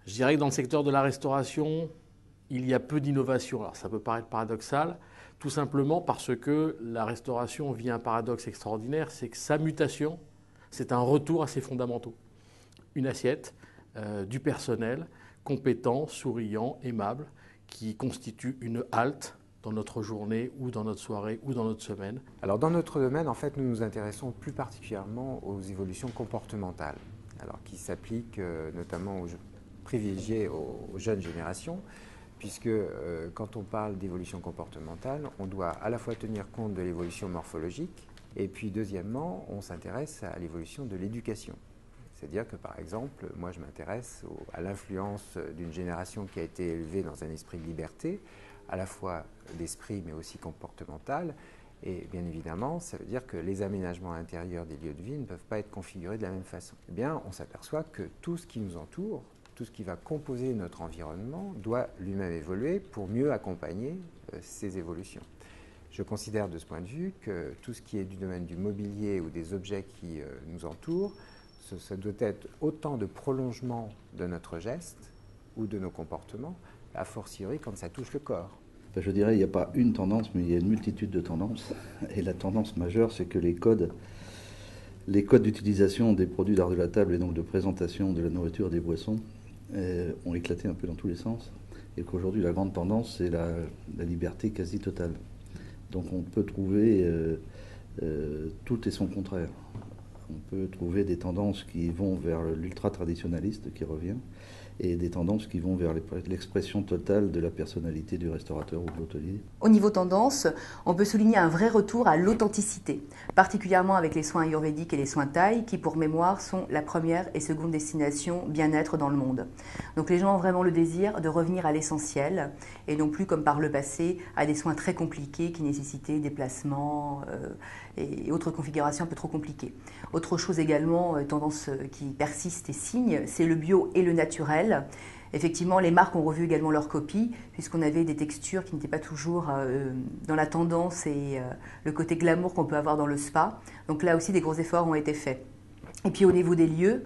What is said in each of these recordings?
Je dirais que dans le secteur de la restauration, il y a peu d'innovation. Alors ça peut paraître paradoxal, tout simplement parce que la restauration vit un paradoxe extraordinaire, c'est que sa mutation, c'est un retour à ses fondamentaux. Une assiette, du personnel compétent, souriant, aimable, qui constitue une halte dans notre journée ou dans notre soirée ou dans notre semaine. Alors dans notre domaine, en fait, nous nous intéressons plus particulièrement aux évolutions comportementales, alors qui s'appliquent notamment privilégiées aux jeunes générations, puisque quand on parle d'évolution comportementale, on doit à la fois tenir compte de l'évolution morphologique, et puis deuxièmement, on s'intéresse à l'évolution de l'éducation. C'est-à-dire que par exemple, moi je m'intéresse à l'influence d'une génération qui a été élevée dans un esprit de liberté, à la fois d'esprit mais aussi comportemental. Et bien évidemment, ça veut dire que les aménagements intérieurs des lieux de vie ne peuvent pas être configurés de la même façon. Eh bien, on s'aperçoit que tout ce qui nous entoure, tout ce qui va composer notre environnement doit lui-même évoluer pour mieux accompagner ces évolutions. Je considère de ce point de vue que tout ce qui est du domaine du mobilier ou des objets qui nous entourent, ça doit être autant de prolongement de notre geste ou de nos comportements, a fortiori quand ça touche le corps. Je dirais qu'il n'y a pas une tendance, mais il y a une multitude de tendances. Et la tendance majeure, c'est que les codes d'utilisation des produits d'art de la table et donc de présentation de la nourriture et des boissons ont éclaté un peu dans tous les sens. Et qu'aujourd'hui, la grande tendance, c'est la liberté quasi totale. Donc on peut trouver tout et son contraire. On peut trouver des tendances qui vont vers l'ultra-traditionnaliste qui revient et des tendances qui vont vers l'expression totale de la personnalité du restaurateur ou de l'hôtelier. Au niveau tendance, on peut souligner un vrai retour à l'authenticité, particulièrement avec les soins ayurvédiques et les soins thaï qui, pour mémoire, sont la première et seconde destination bien-être dans le monde. Donc les gens ont vraiment le désir de revenir à l'essentiel et non plus comme par le passé à des soins très compliqués qui nécessitaient déplacements et autres configurations un peu trop compliquées. Autre chose également, tendance qui persiste et signe, c'est le bio et le naturel. Effectivement, les marques ont revu également leurs copies, puisqu'on avait des textures qui n'étaient pas toujours dans la tendance et le côté glamour qu'on peut avoir dans le spa. Donc là aussi, des gros efforts ont été faits. Et puis au niveau des lieux,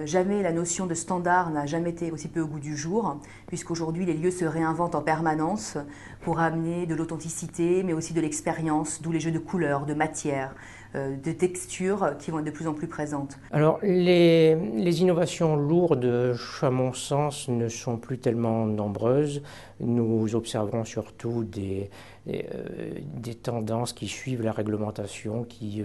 jamais la notion de standard n'a jamais été aussi peu au goût du jour, puisqu'aujourd'hui les lieux se réinventent en permanence pour amener de l'authenticité, mais aussi de l'expérience, d'où les jeux de couleurs, de matières, de textures qui vont être de plus en plus présentes. Alors les innovations lourdes, à mon sens, ne sont plus tellement nombreuses. Nous observons surtout des tendances qui suivent la réglementation, qui